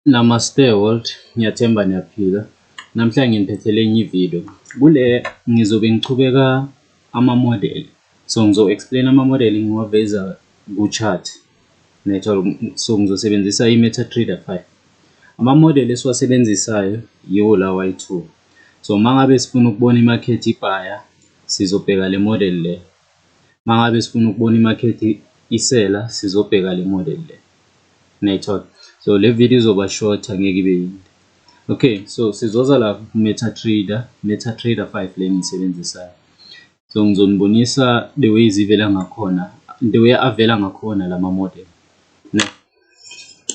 Namaste world, ngiyathemba niyaphila. Namhlanje nginiphethele enye ivideo. Kule ngizobe ngichubeka ama-model. So ngizo-explain ama-model ngiwaveza ku-chart. So ngizosebenzisa i-MetaTrader 5. Ama-model esiwasebenzisayo yiwo lawa ayi-2. So mangabe sifuna ukubona i-market ibhaya, sizobheka le model le. Mangabe sifuna ukubona i-market isela, sizobheka le model le. Nayithola. So le video izoba short, angeke ibe yinde. Okay, so sizoza la ku-MetaTrader 5 le engiyisebenzisayo. So ngizonibonisa the way izivela ngakhona, the way avela ngakhona lama model.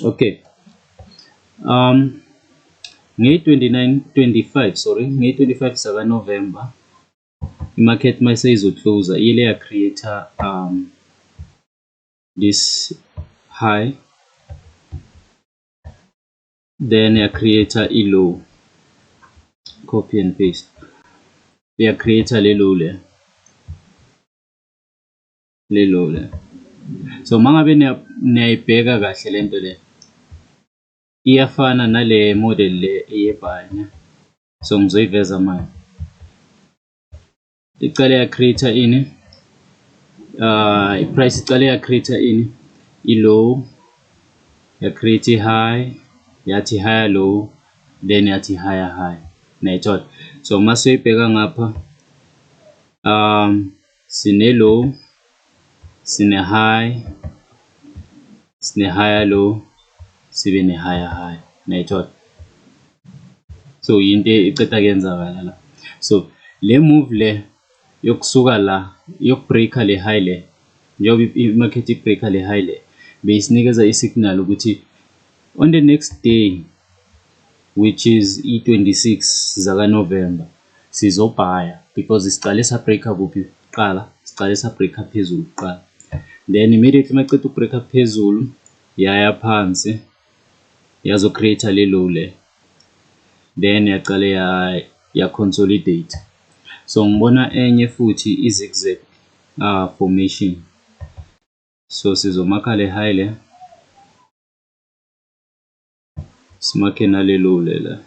Okay. Nge-25 saka November, i-market mayise izoclose ile ya creator this high, then ya creator i-low, copy and paste, ya creator le low le. So mangabe niyayibheka kahle lento le iyafana nale model le eyebhaya. So ngizoyiveza manje. Icale ya creator ini i-price icale ya creator ini i-low, ya create i-high, yathi higher low, then yathi higher high. Nayithola. So mase uyibheka ngapha sine low, sine high, sine higher low, sibe ne higher high. Nayithola. So yinto iceda kuyenzakala la. So le move le yokusuka la yokubreaka le high le, njengoba i-market ibreaka le high le, beyisinikeza i-signal ukuthi on the next day, which is i-26 zaka November, sizobhaya because sicale sabreaka kuphi kuqala, sicale sabreaka phezulu kuqala. Then immediately maceda ukubreaka phezulu yaya phansi yazo create le low le, then yaqale ya consolidate. So ngibona enye futhi i-zigzag formation. So sizomakha le high le, simakhe nale low le.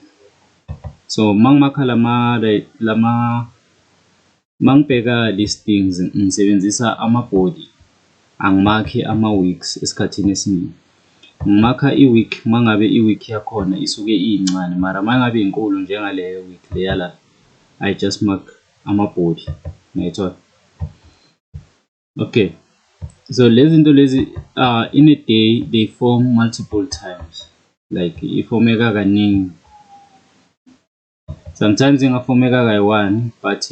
So mangimakha mangibheka listings ngisebenzisa ama-body, angimakhi ama-wicks esikhathini esiningi. Ngimakha i-wick mangabe i-wick yakhona isuke iyincane, mara mangabe inkulu njengaleyo wick leya la, I just mark ama-body. Nayithola. Okay. So lezi zinto lezi in a day they form multiple times. Like ifomeka kaningi. Sometimes ingafomeka kayi-1, but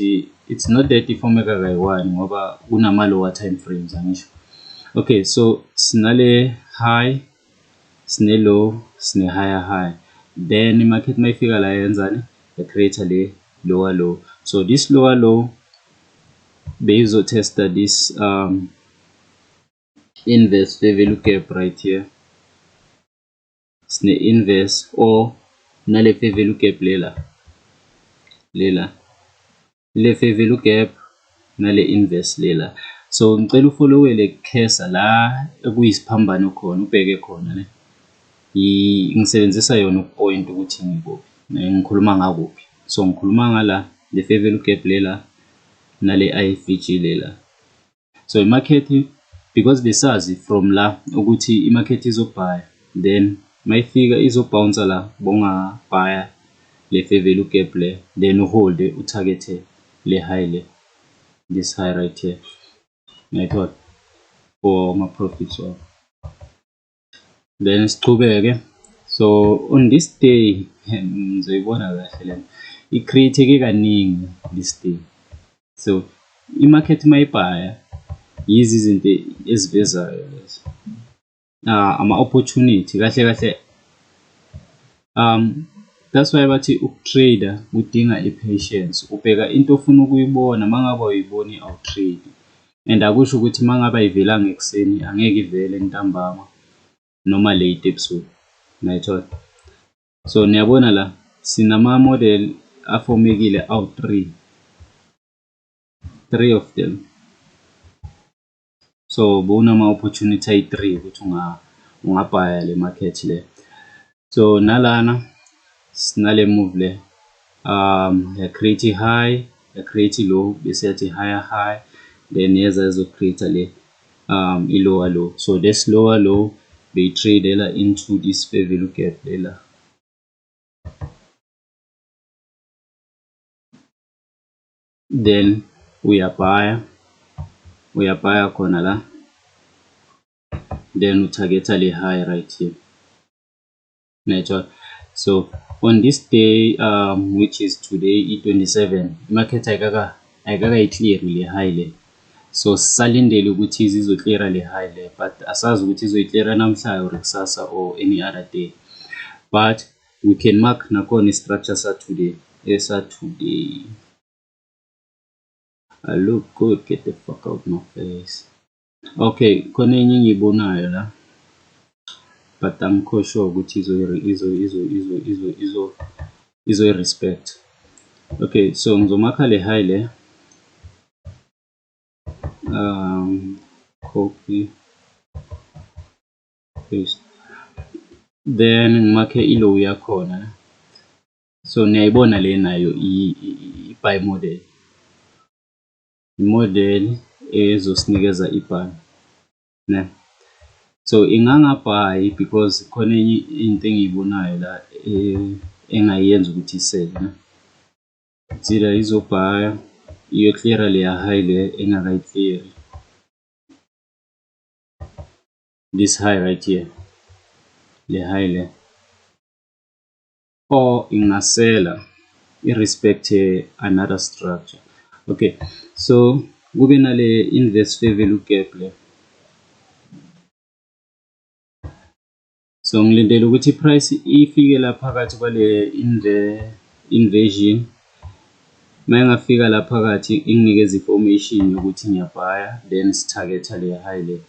it's not that ifomeka kayi-1 ngoba kunama lower time frames angisho. Okay, so sinale high, sine low, sine higher high. Then i-market mayifika la yenzani, ya create le lower low. So this lower low beyizotesta this inverse fair value gap right here. Sine inverse or nale fair value gap lela. Le fair value gap nale inverse lela. So ngicela ufollowe le cursor la ekuyisiphambano khona, ubheke khona ne. Ngisebenzisa yona ukupoint ukuthi ngikuphi, ngikhuluma ngakuphi. So ngikhuluma ngala le fair value gap lela nale IFVG lela. So i-market, because besazi from la ukuthi i-market izobhaya, then mayifika izobounce la bongabhaya le fair value gap le, then uhold utarget le high le, this high right here. Ngiyathola for my profits wakho. Then sichubeke. So on this day ngizoyibona kahle lena i-create kaningi this day. So i-market mayibhaya yizi izinto ezivezayo lezi, ama-opportunity kahle. That's why bathi ukutrader kudinga i-patience. Ubheka into ofuna ukuyibona, mangabe uyiboni awu-trade. And akusho ukuthi mangabe ayivelanga ekuseni angeke ivele ntambama noma late ebusuku. Nayithola. So niyabona la sinama model afomekile awu-3 of them. So bona ama opportunity ayi-3 ukuthi ungabhaya le market le. So nalana sinale move le ya create high, ya create low, bese yathi higher high, then yeza create le lower low. So this lower low they trade into this fair value gap lela. Then uyabhaya khona la, then utargeta le high right here. Natural. So on this day which is today i-27, market ayikaka clear le high le. So salindele ukuthi izocleara le high le, but asazi ukuthi izoyicleara namhlanje or kusasa or any other day. But we can mark nakhona i-structure today. I look good, get the fuck out my face. Okay, khona enye engiyibonayo la, but angikho sure ukuthi izo respect. Okay, so ngizomakha le high le, copy paste, then ngimakhe i-low yakhona. So niyayibona le nayo i-buy model, i-model ezosinikeza i-buy ne. So ingangabhayi because khona enye into engiyibonayo la engayenza ukuthi isele ne. Thina izobhaya iyo clear le high le engakayiclear, this high right here, le high le, or ingasela irrespect another structure. Okay, so kube nale inverse fair value gap le. So ngilindele ukuthi price ifike la phakathi kwale inversion. Mayengafika la phakathi inginikeza information yokuthi ngiyabhaya, then sitargeta le high le,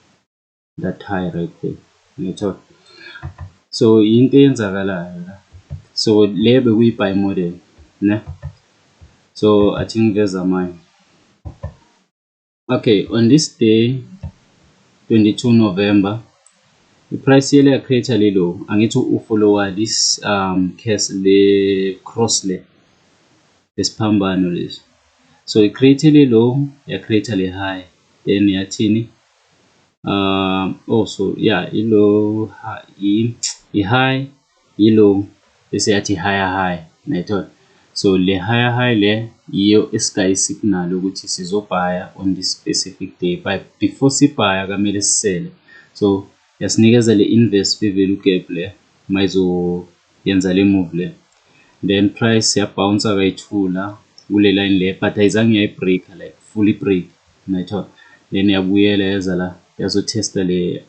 that high right there. Ngiyathola. So into eyenzakalayo la, so le bekuyi-buy model ne. So I think ngiveza mine. Okay, on this day 22 November i-price yele ya create le low, angithi ufollowa this case le cross le, lesiphambano lesi. So i-create le low, ya create le high, then yathini also yeah, i-low i-high, i-low, bese yathi higher high, nayithola. So le higher high le iyo esikayi signal ukuthi sizobhaya on this specific day, but before sibhaya kamele sisele. So yasinikeza le inverse fair value gap le mayizo yenza le move le, then price yabounce kayithula kule line le, but ayizange yayibreak like fully break, nayithola. Then yabuyela yaza la yazotesta le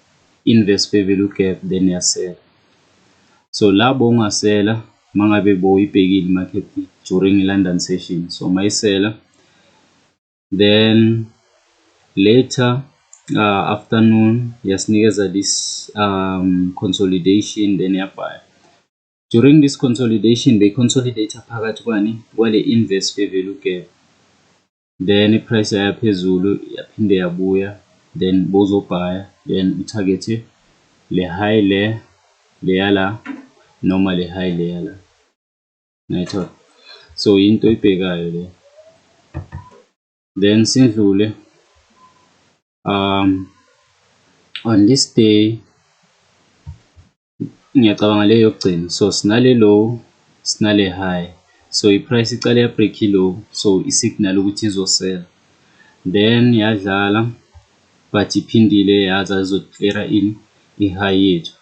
inverse fair value gap, then yasela. So labo ungasela mangabe boyibhekile market during London session, so mayisela, then later afternoon yasinikeza this consolidation, then yabhaya. During this consolidation they consolidate phakathi kwale inverse fair value gap, then i-price yaphezulu yaphinde yabuya, then bozobhaya, then utarget le high le yala noma le high le yala, nayithola. So into ibhekayo le. Then sindlule on this day ngiyacabanga le yokugcina. So sinale low, sinale high. So i-price icale ya break low, so i-signal ukuthi izosela, then yadlala but iphindile yaza izocleara i-high yethu,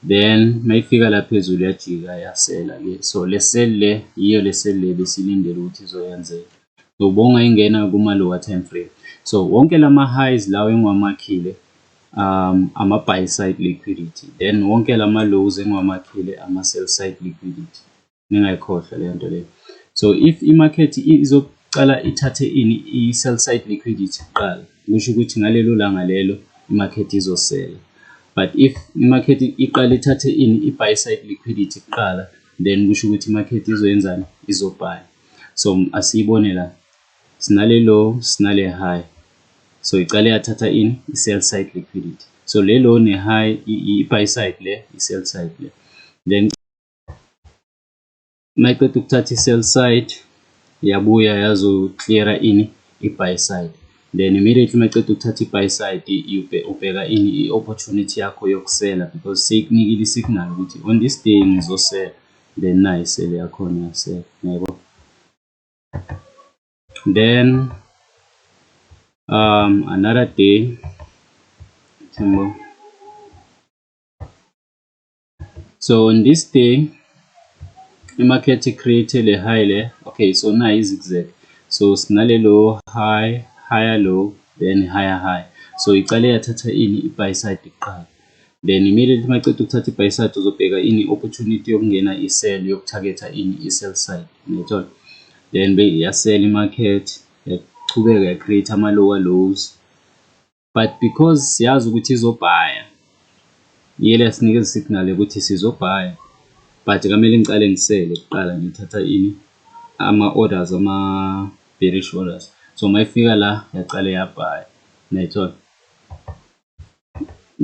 then mayifika la phezulu yajika yasela ke. So le sell le yiyo le sell le besilindele ukuthi izoyenzeka. So bonga ingena kuma lower time frame. So wonke lama highs lawo engiwamakhile ama buy side liquidity, then wonke lama lows engiwamakhile ama sell side liquidity, ningayikhohlwa le nto leyo. So if i-market izocala ithathe i-sell side liquidity kuqala, kusho ukuthi ngalelo langa lelo i-market izosela. But if i-market iqala ithathe i-buy side liquidity kuqala, then kusho ukuthi i-market izoyenzani, izobhaya. So asiyibone la, sinale low, sinale high. So icale yathatha i-sell side liquidity. So le low ne high i-buy side le, i-sell side le, then mayiqeda ukuthatha i-sell side yabuya yazo cleara ini i-buy side, then immediately mayiqeda ukuthatha i-buy side ubheka ini i-opportunity yakho yokusela because seyikunikile i-signal ukuthi on this day ngizosela, then nayi isell yakhona yasela, yabo. Then another day, so on this day i-market create le high le, okay, so nayi zigzag, so sinale low high, higher low, then higher high, so icale yathatha ini i-buy side iqala, then immediately mayiqeda ukuthatha i-buy side uzobheka ini opportunity yokungena i-sell yokutargetha ini i-sell side, ngiyathola. Then yasell i-market yaqhubeka ya-create ama-lower lows, but because siyazi ukuthi izobhaya, yile yasinikeza isignal ukuthi sizobhaya, but kamele ngicale ngisele kuqala ngithatha ini ama-orders, ama-bearish orders, so mayifika la yaqale yabhaya, ngiyathola,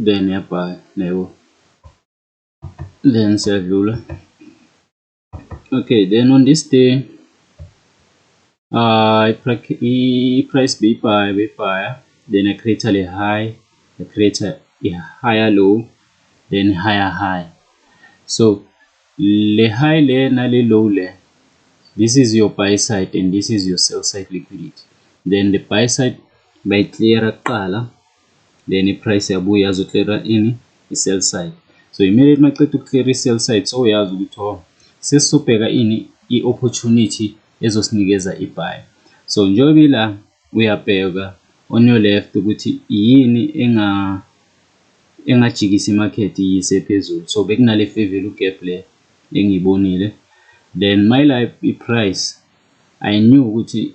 then yabhaya, yabo, then siyadlula. Okay, then on this day i-price beyibhaya, then I create a high, I create a higher low, then higher high. So le high le na le low le, this is your buy side and this is your sell side liquidity. Then the buy side by clear kuqala, then i-price yabuya yazocleara ini i-sell side. So immediately mayiqeda ukclear i-sell side, so uyazi ukuthi sesizobheka ini i-opportunity ezosinikeza i-buy. So njengoba la uyabheka on your left ukuthi yini engajikisa i-market iyise phezulu, so bekunale fair value gap le engiyibonile, then my life i-price I knew ukuthi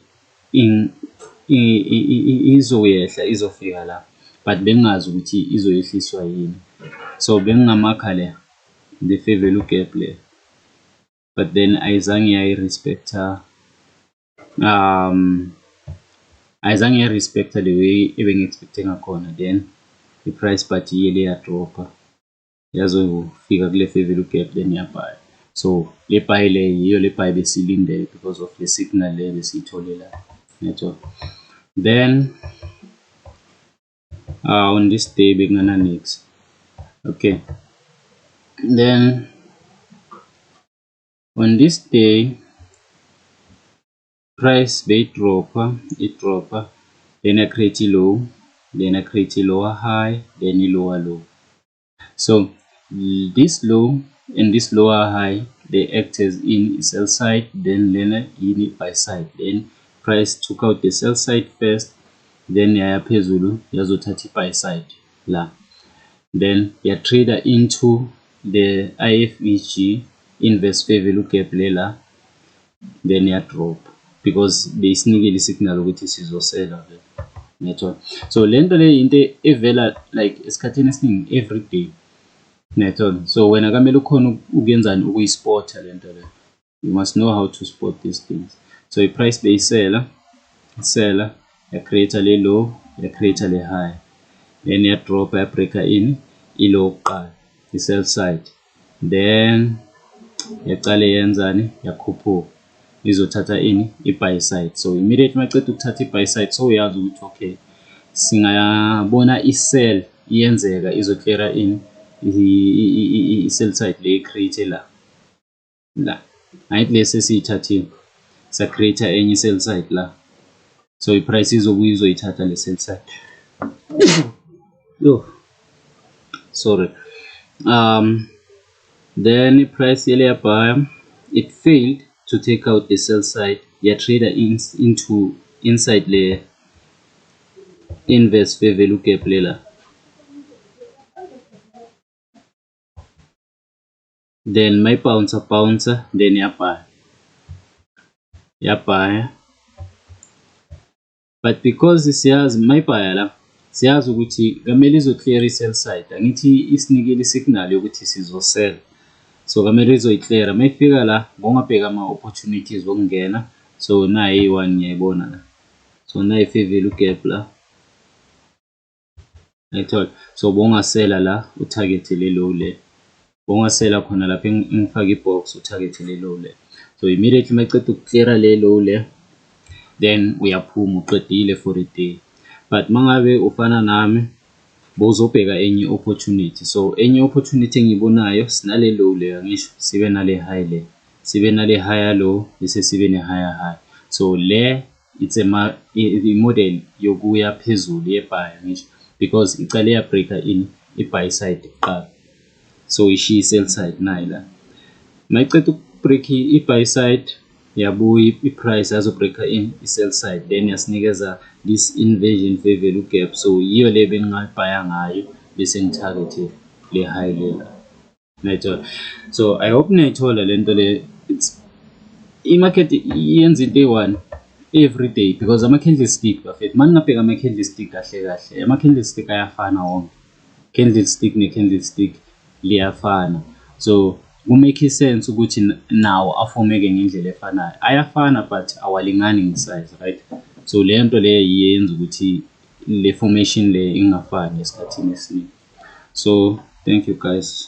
izoyehla izofika la, but bengazi ukuthi izoyehliswa yini, so bengingamakha le the fair value gap le, but then ayizange yayi-respecta ayizange yayi-respecta the way ebengi-expecte ngakhona, then i-price but yile yadropha yazofika kule fair value gap, then yabhaya. So le buy le yiyo le buy besilindele because of the signal le besiyithole la, yathola. Then on this day bekungana next, okay, then on this day price beyidropha, idropha, then I create a low, then I create a lower high, then a lower low. So this low and this lower high, they act as in sell side, then in buy side. Then price took out the sell side first, then yaya phezulu yazothatha buy side la, then ya trader into the IFEG inverse fair value gap lela, then ya drop because beyisinikile isignal ukuthi sizosela vele, ngiyathola. So lento le into evela like esikhathini esiningi every day, ngiyathola. So wena kamele ukhona ukuyenzani ukuyispota lento le, you must know how to spot these things. So i-price beyisela, seller ya create le low, ya create le high, then ya drop, ya breaker in i-low kuqala, i-sell side, then yaqale yenzani yakhuphuka izothatha ini i-buy side. So immediately mayiqeda ukuthatha i-buy side, so uyazi ukuthi okay singayabona i-sell iyenzeka izocleara ini i-sell side le create la ayithi lesi siyithathile sa create enye i-sell side la, so i-price izobuya izoyithatha le sell side. Sorry. Then i-price yele yabhaya, it failed to take out the sell side, ya trader into inside le inverse fair value gap lela, then my bouncer, then yabhaya, but because siyazi mayibhaya la siyazi ukuthi kamele izoclear i-sell side, angithi isinikile isignal yokuthi sizosell, so kamele izoyicleara. Mayifika la ngongabheka ama-opportunities wokungena, so nayi i-1 ngiyayibona la, so nayi fair value gap la, ngiyathola. So bongasela la utarget le low le, bongasela khona lapha ngifaka i-box utarget le low le. So immediately maqeda ukucleara le low le, then uyaphuma uqedile for the day. But mangabe ufana nami bowuzobheka enye opportunity, so enye opportunity engiyibonayo sinale low le ngisho, sibe nale high le, sibe nale higher low bese sibe ne higher high. So le it's i-model yokuya phezulu ye-buy ngisho, because icale yabreaka in i-buy side kuqala, so ishiya i-sell side nayo la. Mayiceda ukubreak i-buy side, yabuya i-price yazobreaka in i-sell side, then yasinikeza this inversion fair value gap. So yiyo le bengingayibhaya ngayo bese ngitargethe le high le. Nayithola. So I hope nayithola lento le. I-market yenza into eyi-one every day, because ama-candlestick bafethu, maningabheka ama-candlestick kahle kahle, ama-candlestick ayafana wonke. Candlestick ne-candlestick liyafana, so kumake sense ukuthi nawo afomeke ngendlela efanayo. Ayafana but awalingani nge-size, right? So le nto le yenza ukuthi le formation le ingafani esikhathini esiningi. So thank you guys.